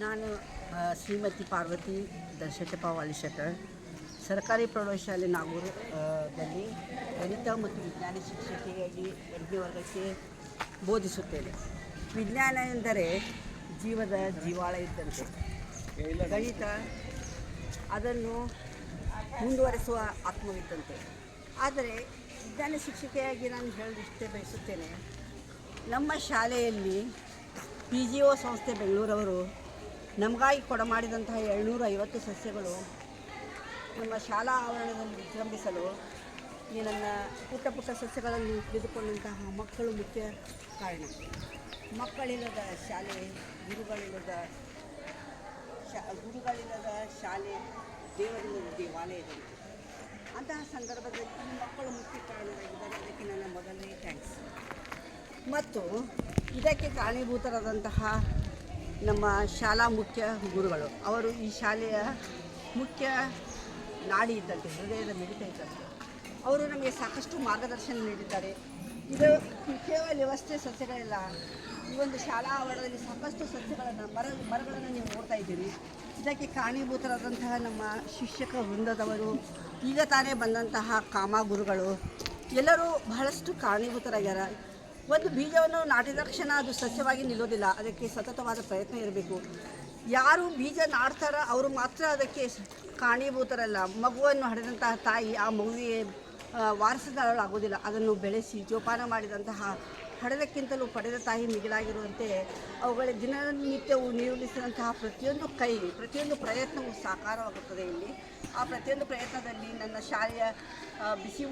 ನಾನು ಶ್ರೀಮತಿ ಪಾರ್ವತಿ ದರ್ಶಕಪ್ಪ ವಾಲಿಶೆಟ್ಟರ್ ಸರ್ಕಾರಿ ಪ್ರೌಢಶಾಲೆ ನಾಗೂರು ದಲ್ಲಿ ಗಣಿತ ಮತ್ತು ವಿಜ್ಞಾನ ಶಿಕ್ಷಕಿಯಾಗಿ 8ನೇ ವರ್ಗಕ್ಕೆ ಬೋಧಿಸುತ್ತೇನೆ. ವಿಜ್ಞಾನ ಎಂದರೆ ಜೀವದ ಜೀವಾಳ ಇದ್ದಂತೆ. ಗಣಿತ ಅದನ್ನು ಮುಂದುವರೆಸುವ ಆತ್ಮವಿದ್ದಂತೆ. ಆದರೆ ವಿಜ್ಞಾನ ಶಿಕ್ಷಕಿಯಾಗಿ ನಾನು ಹೇಳಲಿಷ್ಟೇ ಬಯಸುತ್ತೇನೆ. ನಮ್ಮ ಶಾಲೆಯಲ್ಲಿ PGO ಸಂಸ್ಥೆ ಬೆಂಗಳೂರವರು ನಮಗಾಗಿ ಕೊಡಮಾಡಿದಂತಹ 750 ಸಸ್ಯಗಳು ನಮ್ಮ ಶಾಲಾ ಆವರಣದಲ್ಲಿ ವಿಜೃಂಭಿಸಲು ಈ ನನ್ನ ಪುಟ್ಟ ಸಸ್ಯಗಳನ್ನು ತಿಳಿದುಕೊಂಡಂತಹ ಮಕ್ಕಳು ಮುಖ್ಯ ಕಾರಣ. ಮಕ್ಕಳಿಲ್ಲದ ಶಾಲೆ, ಗುರುಗಳಿಲ್ಲದ ಶಾಲೆ, ದೇವರಿಲ್ಲದ ದೇವಾಲಯದಂತೆ. ಅಂತಹ ಸಂದರ್ಭದಲ್ಲಿ ಈ ಮಕ್ಕಳು ಮುಖ್ಯ ಕಾರಣರಾಗಿದ್ದಾರೆ. ಅದಕ್ಕೆ ನನ್ನ ಮೊದಲನೇ ಥ್ಯಾಂಕ್ಸ್. ಮತ್ತು ಇದಕ್ಕೆ ಕಾರಣೀಭೂತರಾದಂತಹ ನಮ್ಮ ಶಾಲಾ ಮುಖ್ಯ ಗುರುಗಳು, ಅವರು ಈ ಶಾಲೆಯ ಮುಖ್ಯ ನಾಡಿ ಇದ್ದಂತೆ, ಹೃದಯದ ಮಿಡಿತ ಇದ್ದಂತೆ. ಅವರು ನಮಗೆ ಸಾಕಷ್ಟು ಮಾರ್ಗದರ್ಶನ ನೀಡಿದ್ದಾರೆ. ಇದು ಕೇವಲ ವ್ಯವಸ್ಥೆ ಸಸ್ಯಗಳಿಲ್ಲ. ಈ ಒಂದು ಶಾಲಾ ಆವರಣದಲ್ಲಿ ಸಾಕಷ್ಟು ಸಸ್ಯಗಳನ್ನು ಮರಗಳನ್ನು ನೀವು ನೋಡ್ತಾ ಇದ್ದೀರಿ. ಇದಕ್ಕೆ ಕಾರಣೀಭೂತರಾದಂತಹ ನಮ್ಮ ಶಿಕ್ಷಕ ವೃಂದದವರು, ಈಗ ತಾನೇ ಬಂದಂತಹ ಕಾಮ ಗುರುಗಳು ಎಲ್ಲರೂ ಬಹಳಷ್ಟು ಕಾರಣೀಭೂತರಾಗ್ಯಾರ. ಒಂದು ಬೀಜವನ್ನು ನಾಟಿದ ತಕ್ಷಣ ಅದು ಸಸ್ಯವಾಗಿ ನಿಲ್ಲೋದಿಲ್ಲ. ಅದಕ್ಕೆ ಸತತವಾದ ಪ್ರಯತ್ನ ಇರಬೇಕು. ಯಾರು ಬೀಜ ನಾಡ್ತಾರೋ ಅವರು ಮಾತ್ರ ಅದಕ್ಕೆ ಕಾರಣೀಭೂತರಲ್ಲ. ಮಗುವನ್ನು ಹಡೆದಂತಹ ತಾಯಿ ಆ ಮಗುವಿಗೆ ವಾರಸುದಾರಳಾಗೋದಿಲ್ಲ. ಅದನ್ನು ಬೆಳೆಸಿ ಜೋಪಾನ ಮಾಡಿದಂತಹ ಹಡೆದಕ್ಕಿಂತಲೂ ಪಡೆದ ತಾಯಿ ಮಿಗಿಲಾಗಿರುವಂತೆ ಅವುಗಳ ದಿನನಿತ್ಯವೂ ನಿರ್ವಹಿಸಿದಂತಹ ಪ್ರತಿಯೊಂದು ಪ್ರಯತ್ನವೂ ಸಾಕಾರವಾಗುತ್ತದೆ. ಇಲ್ಲಿ ಆ ಪ್ರತಿಯೊಂದು ಪ್ರಯತ್ನದಲ್ಲಿ ನನ್ನ ಶಾಲೆಯ ಬಿಸಿ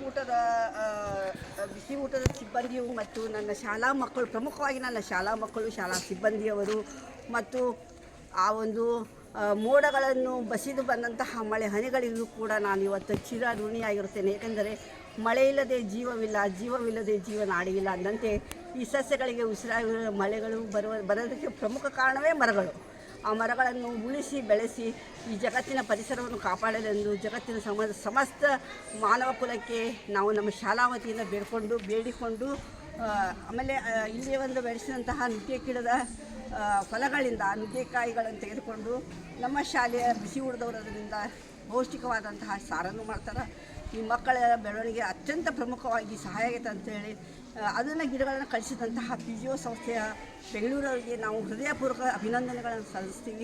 ಊಟದ ಸಿಬ್ಬಂದಿಯು ಮತ್ತು ನನ್ನ ಶಾಲಾ ಮಕ್ಕಳು, ಪ್ರಮುಖವಾಗಿ ನನ್ನ ಶಾಲಾ ಮಕ್ಕಳು, ಶಾಲಾ ಸಿಬ್ಬಂದಿಯವರು ಮತ್ತು ಆ ಒಂದು ಮೋಡಗಳನ್ನು ಬಸಿದು ಬಂದಂತಹ ಮಳೆ ಹನಿಗಳಿಗೂ ಕೂಡ ನಾನು ಇವತ್ತು ಚಿರಋಣಿಯಾಗಿರುತ್ತೇನೆ. ಏಕೆಂದರೆ ಮಳೆ ಇಲ್ಲದೆ ಜೀವವಿಲ್ಲ, ಜೀವವಿಲ್ಲದೆ ಜೀವನಾಡಿಯಿಲ್ಲ ಅಂದಂತೆ ಈ ಸಸ್ಯಗಳಿಗೆ ಉಸಿರಾಗಿರುವ ಮಳೆಗಳು ಬರೋದಕ್ಕೆ ಪ್ರಮುಖ ಕಾರಣವೇ ಮರಗಳು. ಆ ಮರಗಳನ್ನು ಉಳಿಸಿ ಬೆಳೆಸಿ ಈ ಜಗತ್ತಿನ ಪರಿಸರವನ್ನು ಕಾಪಾಡಲೆಂದು ಜಗತ್ತಿನ ಸಮಸ್ತ ಮಾನವ ಕುಲಕ್ಕೆ ನಾವು ನಮ್ಮ ಶಾಲಾ ವತಿಯಿಂದ ಬೇಡಿಕೊಂಡು ಆಮೇಲೆ ಇಲ್ಲಿ ಒಂದು ಬೆಳೆಸಿದಂತಹ ನುಗ್ಗೆ ಗಿಡದ ಫಲಗಳಿಂದ ನುಗ್ಗೆಕಾಯಿಗಳನ್ನು ತೆಗೆದುಕೊಂಡು ನಮ್ಮ ಶಾಲೆಯ ಬಿಸಿ ಊಟದವರಿಂದ ಪೌಷ್ಟಿಕವಾದಂತಹ ಸಾರನ್ನು ಮಾಡ್ತಾರೆ. ಈ ಮಕ್ಕಳ ಬೆಳವಣಿಗೆ ಅತ್ಯಂತ ಪ್ರಮುಖವಾಗಿ ಸಹಾಯ ಆಗೈತೆ ಅಂತೇಳಿ ಅದನ್ನು ಗಿಡಗಳನ್ನು ಕಳಿಸಿದಂತಹ PGO ಸಂಸ್ಥೆಯ ಬೆಂಗಳೂರವರಿಗೆ ನಾವು ಹೃದಯಪೂರ್ವಕ ಅಭಿನಂದನೆಗಳನ್ನು ಸಲ್ಲಿಸ್ತೀವಿ.